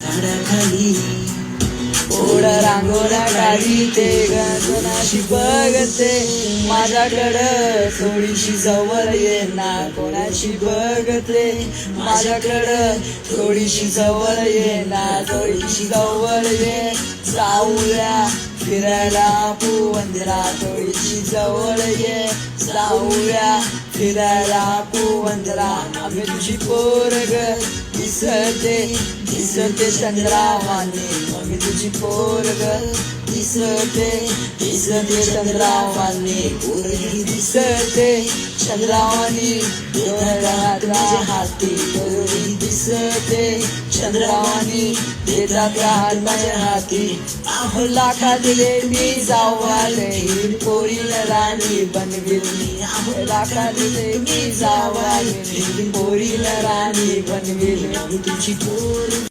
झाडाखाली ओढ रांगोळ्या काढीते गणनाशी बघते माझ्याकडं थोडीशी जवळ ये ना कोणाशी बघते माझ्याकडं थोडीशी जवळ ये ना थोडीशी जवळ ये जाऊया फिरायला पुवंजरा थोडीशी जवळ ये जाऊया फिरायला पुवंजरा आम्ही तुझी पोरग दिसते दिसते चंद्रावाने आम्ही तुझी पोरग दिसते दिसते चंद्रावाने पोरगी दिसते चंद्रावानी तुझ्या हाती पोरगी दिसते चंद्रावानी देतात माझ्या हाती अहो लाखा दिले मी जावाले पोरीला राणी बनविली अहो लाखा दिले मी जावाले पोरीला राणी बनविली तुझी पोर